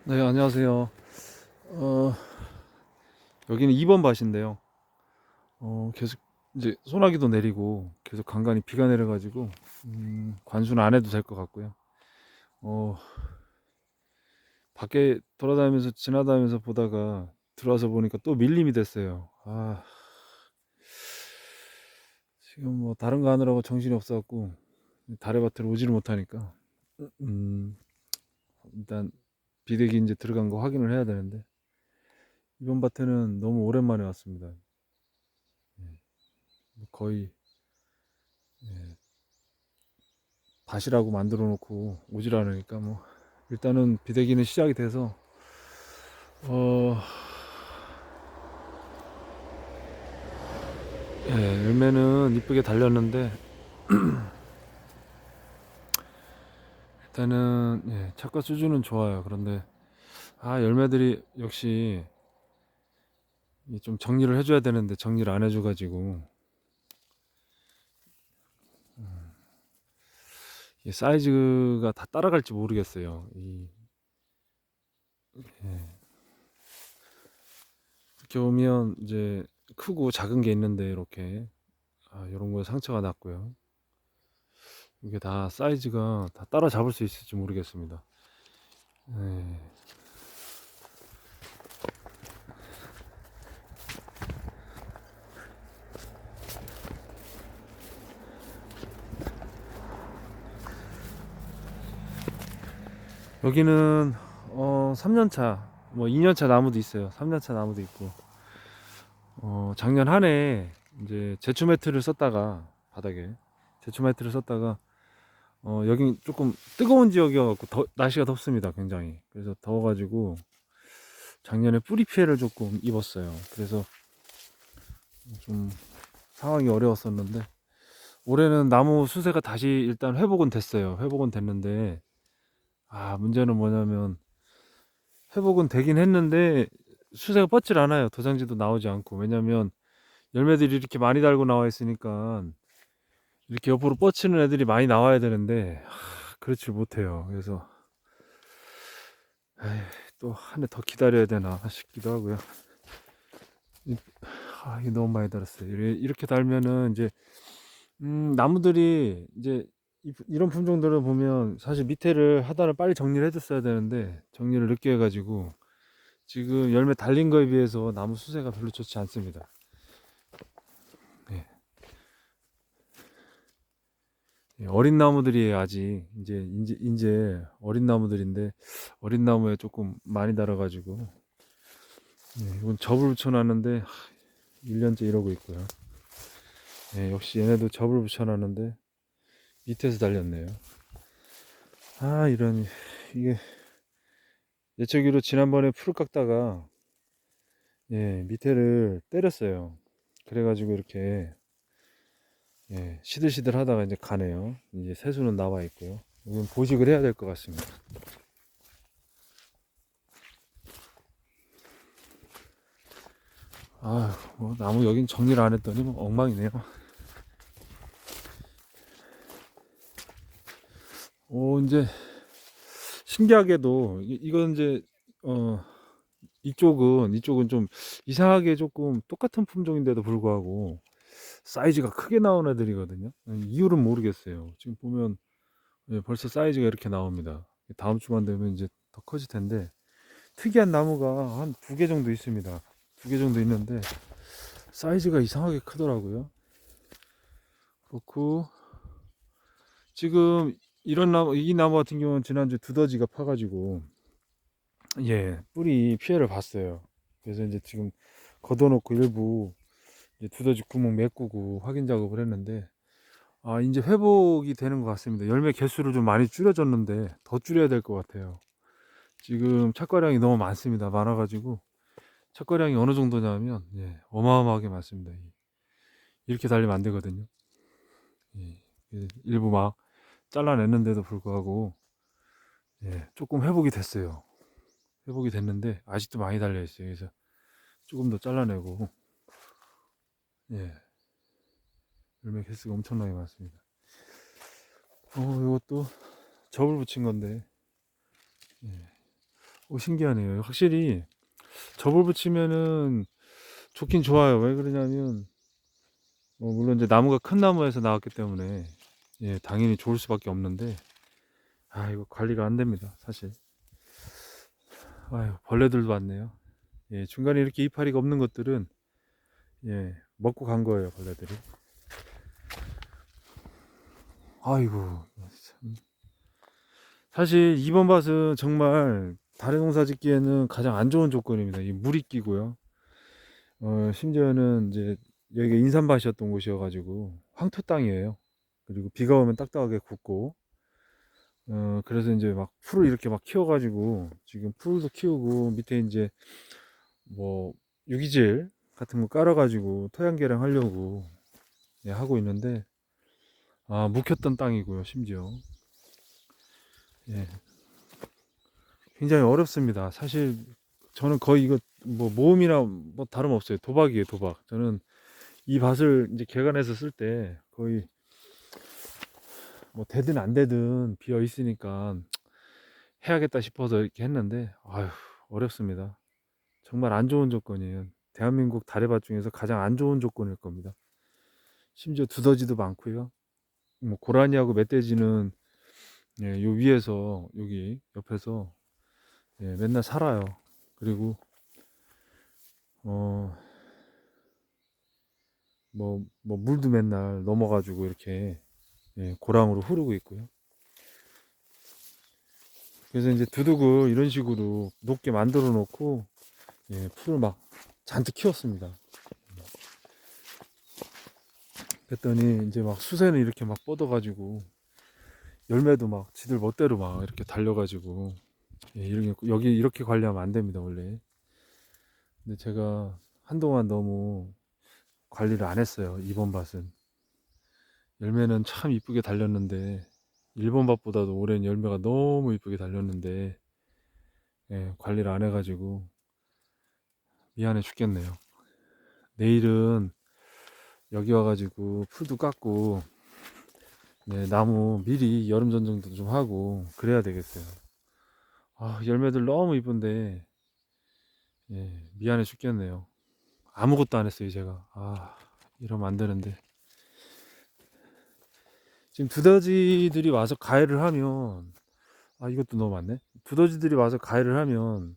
네, 안녕하세요. 어, 여기는 2번 밭인데요. 계속 이제 소나기도 내리고 계속 간간히 비가 내려가지고 관수는 안 해도 될 것 같고요. 어, 밖에 돌아다니면서 지나다니면서 보다가 들어와서 보니까 또 밀림이 됐어요. 지금 뭐 다른 거 하느라고 정신이 없어갖고 다래밭으로 오지를 못하니까 음, 일단 비대기 이제 들어간 거 확인을 해야 되는데 이번 밭에는 너무 오랜만에 왔습니다. 거의 예, 밭이라고 만들어 놓고 오질 않으니까 뭐 일단은 비대기는 시작이 돼서 어 열매는 이쁘게 달렸는데 일단은 착과 수준은 좋아요. 그런데 열매들이 역시 좀 정리를 해줘야 되는데 정리를 안 해줘가지고 이 사이즈가 다 따라갈지 모르겠어요. 예, 이렇게 보면 이제 크고 작은 게 있는데 이렇게 이런 거에 상처가 났고요. 이게 다 사이즈가 다 따라잡을 수 있을지 모르겠습니다. 네. 여기는 3년차, 뭐 2년차 나무도 있어요. 3년차 나무도 있고. 작년 한 해 이제 제초 매트를 썼다가 바닥에 제초 매트를 썼다가 여기 조금 뜨거운 지역이어갖고 날씨가 덥습니다. 굉장히. 그래서 더워가지고 작년에 뿌리 피해를 조금 입었어요. 그래서 좀 상황이 어려웠었는데 올해는 나무 수세가 다시 일단 회복은 됐어요. 회복은 됐는데 문제는 뭐냐면 회복은 되긴 했는데 수세가 뻗질 않아요. 도장지도 나오지 않고. 왜냐면 열매들이 이렇게 많이 달고 나와 있으니까 이렇게 옆으로 뻗치는 애들이 많이 나와야 되는데 그렇지 못해요. 그래서 또 한 해 더 기다려야 되나 싶기도 하고요. 이게 너무 많이 달았어요. 이렇게 달면은 이제 나무들이 이제 이런 품종들을 보면 사실 밑에를 하단을 빨리 정리를 해줬어야 되는데 정리를 늦게 해가지고 지금 열매 달린 거에 비해서 나무 수세가 별로 좋지 않습니다. 예. 어린 나무들이 아직 이제 어린 나무들인데 어린 나무에 조금 많이 달아가지고 이건 접을 붙여놨는데 1년째 이러고 있고요. 역시 얘네도 접을 붙여놨는데 밑에서 달렸네요. 이런 이게 예초기로 지난번에 풀을 깎다가 밑에를 때렸어요. 그래가지고 이렇게 시들시들 하다가 이제 가네요. 이제 새수는 나와 있고요. 이건 보식을 해야 될 것 같습니다. 뭐 나무 여긴 정리를 안 했더니 뭐 엉망이네요. 이제 신기하게도 이건 이제 어 이쪽은 좀 이상하게 조금 똑같은 품종인데도 불구하고 사이즈가 크게 나온 애들이거든요. 이유는 모르겠어요. 지금 보면 벌써 사이즈가 이렇게 나옵니다. 다음 주만 되면 이제 더 커질 텐데 특이한 나무가 한 두 개 정도 있습니다. 두 개 정도 있는데 사이즈가 이상하게 크더라고요. 그렇고 지금 이 나무 같은 경우는 지난주 두더지가 파가지고 뿌리 피해를 봤어요. 그래서 이제 지금 걷어놓고 일부 이제 두더지 구멍 메꾸고 확인 작업을 했는데 이제 회복이 되는 것 같습니다. 열매 개수를 좀 많이 줄여줬는데 더 줄여야 될 것 같아요. 지금 착과량이 너무 많습니다. 많아가지고 착과량이 어느 정도냐면 어마어마하게 많습니다. 이렇게 달리면 안 되거든요. 일부 막 잘라냈는데도 불구하고 조금 회복이 됐어요. 회복이 됐는데 아직도 많이 달려 있어요. 그래서 조금 더 잘라내고 예, 열매 개수가 엄청나게 많습니다. 이것도 접을 붙인 건데 신기하네요. 확실히 접을 붙이면은 좋긴 좋아요. 왜 그러냐면 물론 이제 나무가 큰 나무에서 나왔기 때문에 예, 당연히 좋을 수밖에 없는데 이거 관리가 안 됩니다, 사실. 벌레들도 많네요. 예, 중간에 이렇게 이파리가 없는 것들은 예, 먹고 간 거예요, 벌레들이. 아이고, 참. 사실 이번 밭은 정말 다른 농사 짓기에는 가장 안 좋은 조건입니다. 이 물이 끼고요. 심지어는 이제 여기가 인삼밭이었던 곳이어가지고 황토 땅이에요. 그리고 비가 오면 딱딱하게 굳고, 그래서 이제 막 풀을 이렇게 막 키워가지고 지금 풀도 키우고 밑에 이제 뭐 유기질 같은 거 깔아가지고 토양 개량하려고 예, 하고 있는데 묵혔던 땅이고요. 심지어 예, 굉장히 어렵습니다. 사실 저는 거의 이거 뭐 모험이나 뭐 다름없어요. 도박이에요, 도박. 저는 이 밭을 이제 개간해서 쓸 때 거의 뭐 되든 안 되든 비어 있으니까 해야겠다 싶어서 이렇게 했는데 어렵습니다. 정말 안 좋은 조건이에요. 대한민국 다래밭 중에서 가장 안 좋은 조건일 겁니다. 심지어 두더지도 많고요. 뭐 고라니하고 멧돼지는 예, 요 위에서 여기 옆에서 예, 맨날 살아요. 그리고 어 뭐 물도 맨날 넘어가지고 이렇게 예, 고랑으로 흐르고 있고요. 그래서 이제 두둑을 이런 식으로 높게 만들어 놓고 예, 풀을 막 잔뜩 키웠습니다. 그랬더니 이제 막 수세는 이렇게 막 뻗어가지고 열매도 막 지들 멋대로 막 이렇게 달려가지고 예, 여기 이렇게 관리하면 안 됩니다 원래. 근데 제가 한동안 너무 관리를 안 했어요. 이번 밭은 열매는 참 이쁘게 달렸는데 일본 밭보다도 올해는 열매가 너무 이쁘게 달렸는데 예, 관리를 안 해가지고 미안해 죽겠네요. 내일은 여기 와가지고 풀도 깎고 네, 나무 미리 여름 전정도 좀 하고 그래야 되겠어요. 열매들 너무 이쁜데 예, 미안해 죽겠네요. 아무것도 안 했어요 제가. 이러면 안 되는데 지금 두더지들이 와서 가해를 하면 이것도 너무 많네. 두더지들이 와서 가해를 하면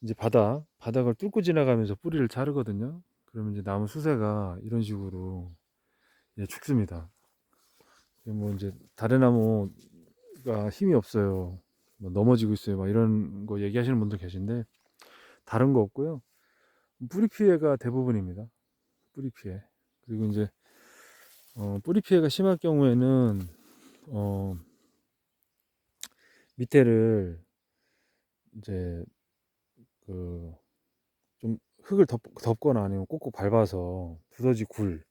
이제 바닥을 뚫고 지나가면서 뿌리를 자르거든요. 그러면 이제 나무 수세가 이런 식으로 예, 죽습니다. 뭐 이제 다른 나무가 힘이 없어요. 뭐 넘어지고 있어요. 막 이런 거 얘기하시는 분도 계신데 다른 거 없고요. 뿌리 피해가 대부분입니다. 뿌리 피해. 그리고 이제 뿌리 피해가 심할 경우에는 어, 밑에를 이제 그 좀 흙을 덮거나 아니면 꼭꼭 밟아서 두더지 굴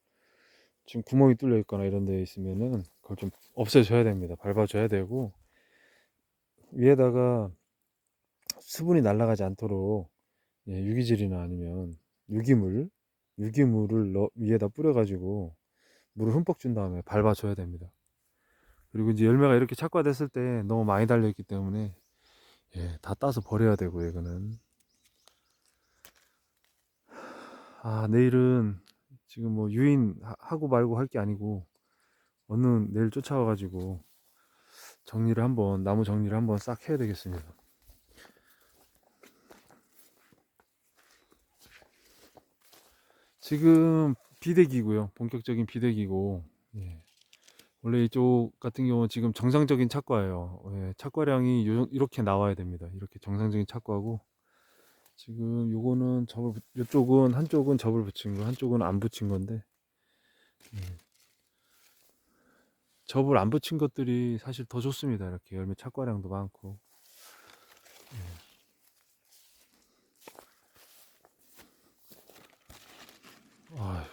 지금 구멍이 뚫려 있거나 이런 데 있으면은 그걸 좀 없애줘야 됩니다. 밟아줘야 되고 위에다가 수분이 날아가지 않도록 예, 유기질이나 아니면 유기물 유기물을 위에다 뿌려가지고 물을 흠뻑 준 다음에 밟아줘야 됩니다. 그리고 이제 열매가 이렇게 착과됐을 때 너무 많이 달려 있기 때문에 예, 다 따서 버려야 되고 이거는 내일은 지금 뭐 유인 하고 말고 할 게 아니고 어느 내일 쫓아와 가지고 나무 정리를 한번 싹 해야 되겠습니다. 지금 비대기고요. 본격적인 비대기고 예. 원래 이쪽 같은 경우는 지금 정상적인 착과예요. 예, 착과량이 이렇게 나와야 됩니다. 이렇게 정상적인 착과고 지금 요거는 요쪽은 한쪽은 접을 붙인 거, 한쪽은 안 붙인 건데 예, 접을 안 붙인 것들이 사실 더 좋습니다. 이렇게 열매 착과량도 많고 아휴,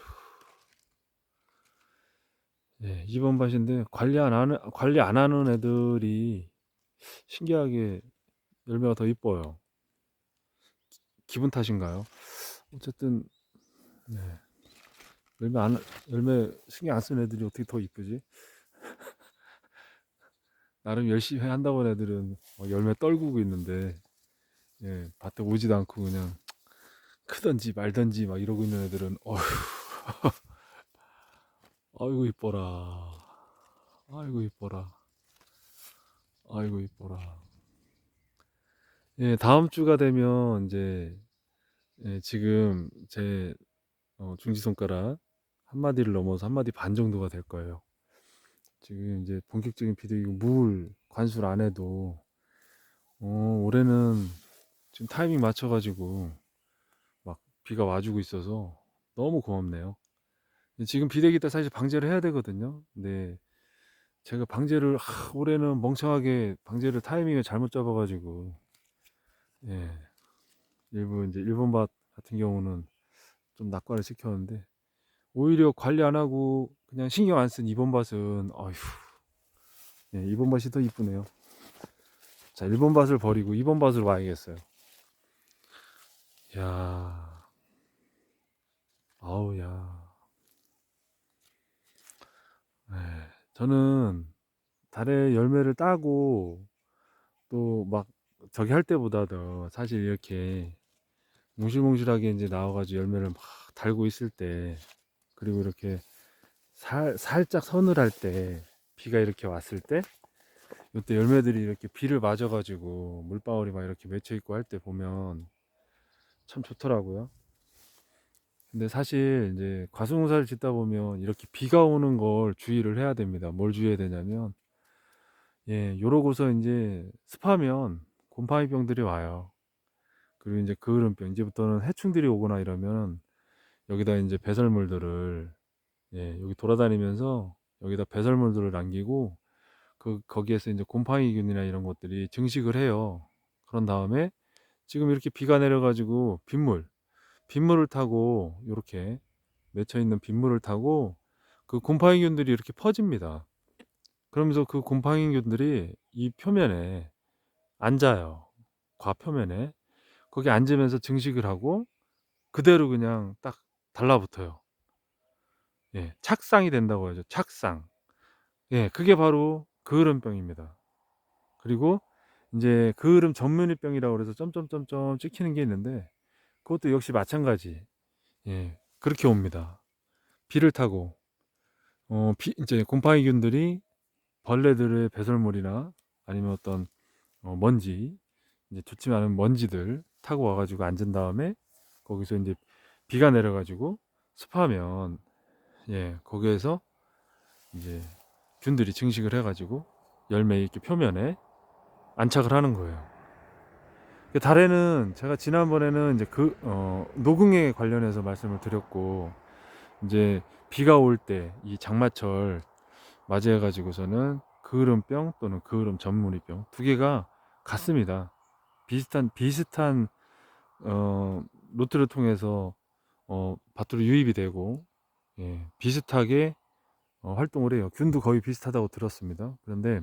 예, 이번 밭인데 관리 안 하는 애들이 신기하게 열매가 더 이뻐요. 기분 탓인가요? 어쨌든 네. 열매 안 열매 신경 안 쓰는 애들이 어떻게 더 이쁘지? 나름 열심히 한다고 하는 애들은 열매 떨구고 있는데 예, 밭에 오지도 않고 그냥 크던지 말던지 막 이러고 있는 애들은 어휴, 아이고 이뻐라. 아이고 이뻐라. 아이고 이뻐라. 예, 다음 주가 되면 이제 예, 지금 제 중지손가락 한 마디를 넘어서 한 마디 반 정도가 될 거예요. 지금 이제 본격적인 비대기 물 관수를 안 해도 올해는 지금 타이밍 맞춰가지고 막 비가 와주고 있어서 너무 고맙네요. 지금 비대기 때 사실 방제를 해야 되거든요. 근데 제가 방제를 올해는 멍청하게 방제를 타이밍을 잘못 잡아가지고 예, 일부 이제 일본 밭 같은 경우는 좀 낙관을 시켰는데 오히려 관리 안 하고 그냥 신경 안 쓴 이번 밭은 어휴, 예, 이번 밭이 더 이쁘네요. 자, 일본 밭을 버리고 이번 밭으로 와야겠어요. 야, 아우 야. 예, 저는 달의 열매를 따고 또 막 저기 할 때보다도 사실 이렇게 몽실몽실하게 이제 나와가지고 열매를 막 달고 있을 때 그리고 이렇게 살짝 서늘할 때 비가 이렇게 왔을 때 이때 열매들이 이렇게 비를 맞아가지고 물방울이 막 이렇게 맺혀 있고 할 때 보면 참 좋더라고요. 근데 사실 이제 과수농사를 짓다 보면 이렇게 비가 오는 걸 주의를 해야 됩니다. 뭘 주의해야 되냐면 예, 요러고서 이제 습하면 곰팡이병들이 와요. 그리고 이제 그을음병 이제부터는 해충들이 오거나 이러면 여기다 이제 배설물들을 예, 여기 돌아다니면서 여기다 배설물들을 남기고 거기에서 이제 곰팡이균이나 이런 것들이 증식을 해요. 그런 다음에 지금 이렇게 비가 내려가지고 빗물을 타고 이렇게 맺혀 있는 빗물을 타고 그 곰팡이균들이 이렇게 퍼집니다. 그러면서 그 곰팡이균들이 이 표면에 앉아요. 과표면에. 거기 앉으면서 증식을 하고 그대로 그냥 딱 달라붙어요. 예, 착상이 된다고 하죠. 착상. 예, 그게 바로 그을음병입니다. 그리고 이제 그을음 전문의병이라고 그래서 점점점점 찍히는 게 있는데 그것도 역시 마찬가지. 예, 그렇게 옵니다. 비를 타고 이제 곰팡이균들이 벌레들의 배설물이나 아니면 어떤 먼지 이제 좋지 않은 먼지들 타고 와가지고 앉은 다음에 거기서 이제 비가 내려가지고 습하면 예 거기에서 이제 균들이 증식을 해가지고 열매 이렇게 표면에 안착을 하는 거예요. 달에는 제가 지난번에는 이제 녹응에 관련해서 말씀을 드렸고 이제 비가 올 때 이 장마철 맞이해가지고서는 그을음병 또는 그을음 전문이병 두 개가 같습니다. 비슷한 어, 루트를 통해서 밭으로 유입이 되고 예, 비슷하게 활동을 해요. 균도 거의 비슷하다고 들었습니다. 그런데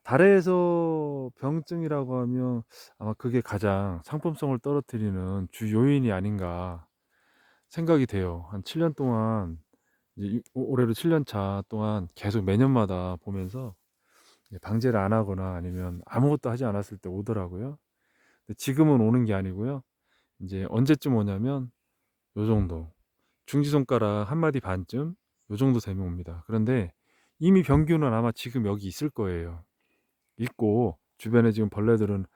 달에서 병증이라고 하면 아마 그게 가장 상품성을 떨어뜨리는 주 요인이 아닌가 생각이 돼요. 한 7년 동안 이제 올해로 7년 차 동안 계속 매년마다 보면서 방제를 안 하거나 아니면 아무것도 하지 않았을 때 오더라고요. 근데 지금은 오는 게 아니고요. 이제 언제쯤 오냐면 요 정도 중지손가락 한 마디 반쯤 요 정도 되면 옵니다. 그런데 이미 병균은 아마 지금 여기 있을 거예요. 있고 주변에 지금 벌레들은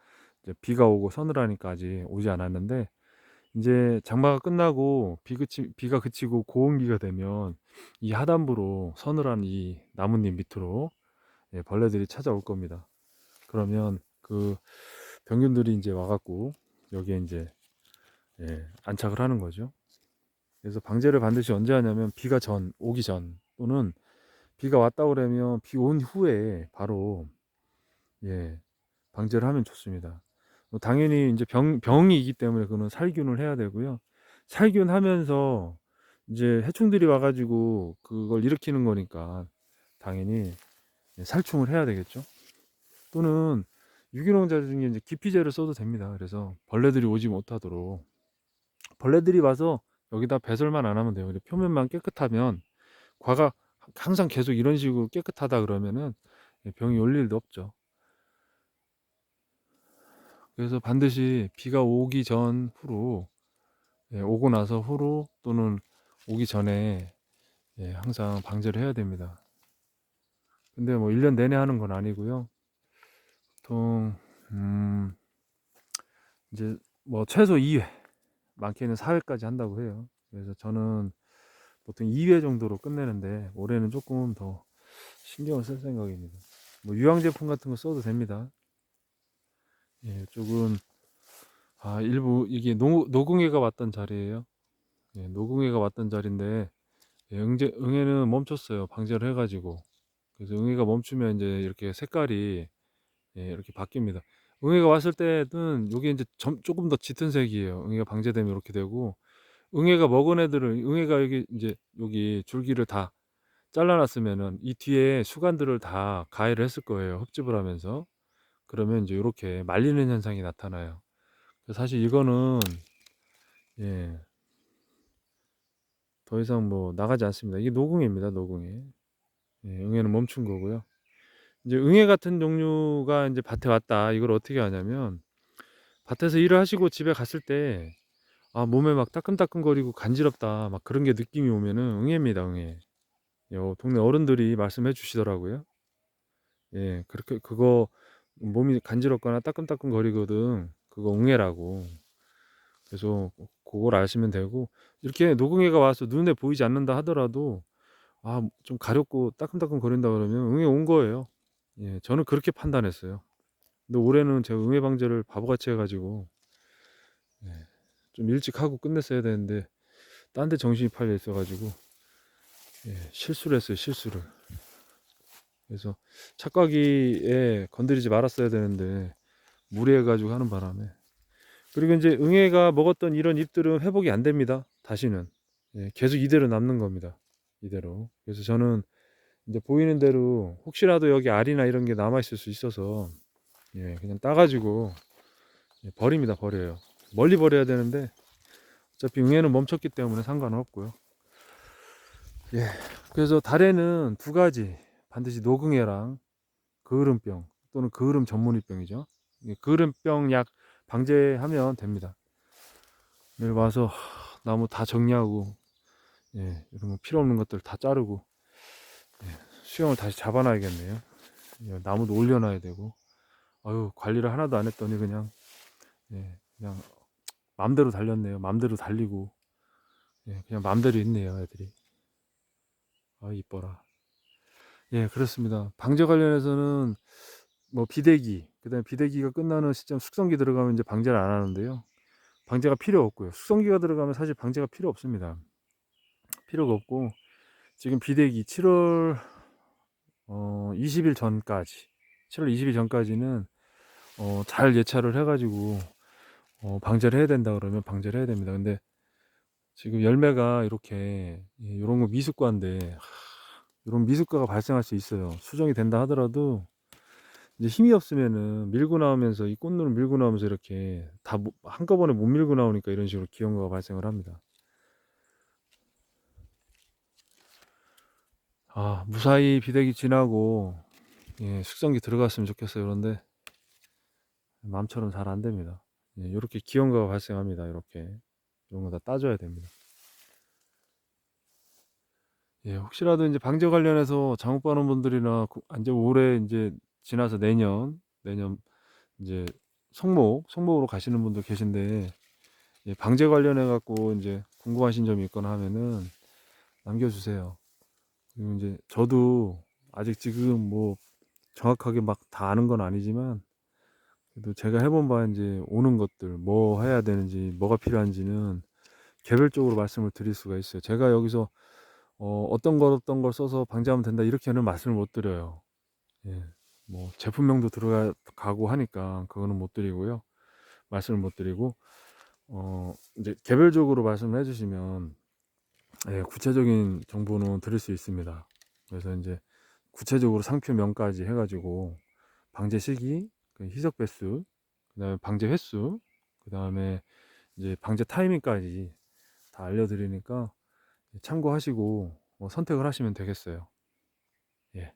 이제 비가 오고 서늘하니까 아직 오지 않았는데 이제 장마가 끝나고 비가 그치고 고온기가 되면 이 하단부로 서늘한 이 나뭇잎 밑으로 예, 벌레들이 찾아올 겁니다. 그러면 그 병균들이 이제 와갖고 여기에 이제 예, 안착을 하는 거죠. 그래서 방제를 반드시 언제 하냐면 오기 전 또는 비가 왔다 그러면 비 온 후에 바로 예, 방제를 하면 좋습니다. 당연히 이제 병이기 때문에 그거는 살균을 해야 되고요. 살균하면서 이제 해충들이 와가지고 그걸 일으키는 거니까 당연히 살충을 해야 되겠죠. 또는 유기농자 중에 이제 기피제를 써도 됩니다. 그래서 벌레들이 오지 못하도록 벌레들이 와서 여기다 배설만 안 하면 돼요. 표면만 깨끗하면 과가 항상 계속 이런 식으로 깨끗하다 그러면은 병이 올 일도 없죠. 그래서 반드시 비가 오기 전 후로, 오고 나서 후로 또는 오기 전에, 항상 방제를 해야 됩니다. 근데 뭐 1년 내내 하는 건 아니고요. 보통 이제 뭐 최소 2회, 많게는 4회까지 한다고 해요. 그래서 저는 보통 2회 정도로 끝내는데 올해는 조금 더 신경을 쓸 생각입니다. 뭐 유황 제품 같은 거 써도 됩니다. 이쪽은 일부 이게 노궁해가 왔던 자리예요. 노궁해가 왔던 자리인데, 응애는 멈췄어요. 방제를 해가지고. 그래서 응애가 멈추면 이제 이렇게 색깔이, 이렇게 바뀝니다. 응애가 왔을 때는 이게 이제 조금 더 짙은 색이에요. 응애가 방제되면 이렇게 되고, 응애가 먹은 애들은, 응애가 여기 이제 여기 줄기를 다 잘라놨으면은 이 뒤에 수간들을 다 가해를 했을 거예요. 흡집을 하면서. 그러면 이제 이렇게 말리는 현상이 나타나요. 사실 이거는, 예, 더 이상 뭐 나가지 않습니다. 이게 노궁해입니다. 노궁해. 응애는 멈춘 거고요. 이제 응애 같은 종류가 이제 밭에 왔다. 이걸 어떻게 하냐면, 밭에서 일을 하시고 집에 갔을 때, 몸에 막 따끔따끔거리고 간지럽다, 막 그런 게 느낌이 오면은 응애입니다. 응애. 동네 어른들이 말씀해 주시더라고요. 그렇게 그거 몸이 간지럽거나 따끔따끔거리거든. 그거 응애라고. 그래서 그걸 아시면 되고, 이렇게 노궁애가 와서 눈에 보이지 않는다 하더라도, 좀 가렵고 따끔따끔 거린다 그러면 응애 온 거예요. 저는 그렇게 판단했어요. 근데 올해는 제가 응애 방제를 바보같이 해가지고, 예, 좀 일찍 하고 끝냈어야 되는데 딴 데 정신이 팔려 있어가지고, 실수를 했어요. 실수를. 그래서 착과기에 건드리지 말았어야 되는데 무리해가지고 하는 바람에. 그리고 이제 응애가 먹었던 이런 잎들은 회복이 안 됩니다. 다시는. 계속 이대로 남는 겁니다. 이대로. 그래서 저는 이제 보이는 대로 혹시라도 여기 알이나 이런 게 남아 있을 수 있어서, 그냥 따가지고, 버립니다. 버려요. 멀리 버려야 되는데 어차피 응애는 멈췄기 때문에 상관은 없고요. 그래서 달에는 두 가지 반드시 노궁애랑 그을음병 또는 그을음 전문의병이죠. 그을음병 약 방제하면 됩니다. 내일 와서 나무 다 정리하고, 이런 거 필요 없는 것들 다 자르고, 수영을 다시 잡아놔야겠네요. 나무도 올려놔야 되고. 관리를 하나도 안 했더니 그냥 맘대로 달렸네요. 맘대로 달리고, 그냥 맘대로 있네요, 애들이. 이뻐라. 그렇습니다. 방제 관련해서는 뭐 비대기, 그다음에 비대기가 끝나는 시점 숙성기 들어가면 이제 방제를 안 하는데요. 방제가 필요 없고요. 숙성기가 들어가면 사실 방제가 필요 없습니다. 필요가 없고, 지금 비대기 7월 20일 전까지, 7월 20일 전까지는 잘 예찰을 해가지고 방제를 해야 된다 그러면 방제를 해야 됩니다. 근데 지금 열매가 이렇게, 이런 거 미숙과인데, 이런 미숙과가 발생할 수 있어요. 수정이 된다 하더라도 이제 힘이 없으면은 밀고 나오면서, 이 꽃눈을 밀고 나오면서 이렇게 다 한꺼번에 못 밀고 나오니까 이런 식으로 기형과가 발생을 합니다. 무사히 비대기 지나고, 숙성기 들어갔으면 좋겠어요. 그런데 마음처럼 잘 안 됩니다. 이렇게 기형과가 발생합니다. 이렇게 이런 거 다 따져야 됩니다. 혹시라도 이제 방제 관련해서 잘못 봐는 분들이나 이제 올해 이제 지나서 내년 이제 성목으로 가시는 분들 계신데, 방제 관련해 갖고 이제 궁금하신 점이 있거나 하면은 남겨주세요. 그리고 이제 저도 아직 지금 뭐 정확하게 막 다 아는 건 아니지만, 그래도 제가 해본 바 이제 오는 것들 뭐 해야 되는지 뭐가 필요한지는 개별적으로 말씀을 드릴 수가 있어요. 제가 여기서 어떤 걸 써서 방제하면 된다 이렇게는 말씀을 못 드려요. 뭐 제품명도 들어가고 하니까 그거는 못 드리고요. 말씀을 못 드리고, 이제 개별적으로 말씀을 해주시면, 구체적인 정보는 드릴 수 있습니다. 그래서 이제 구체적으로 상표명까지 해가지고 방제 시기, 그 희석 배수, 그다음에 방제 횟수, 그다음에 이제 방제 타이밍까지 다 알려드리니까 참고하시고 선택을 하시면 되겠어요. 예.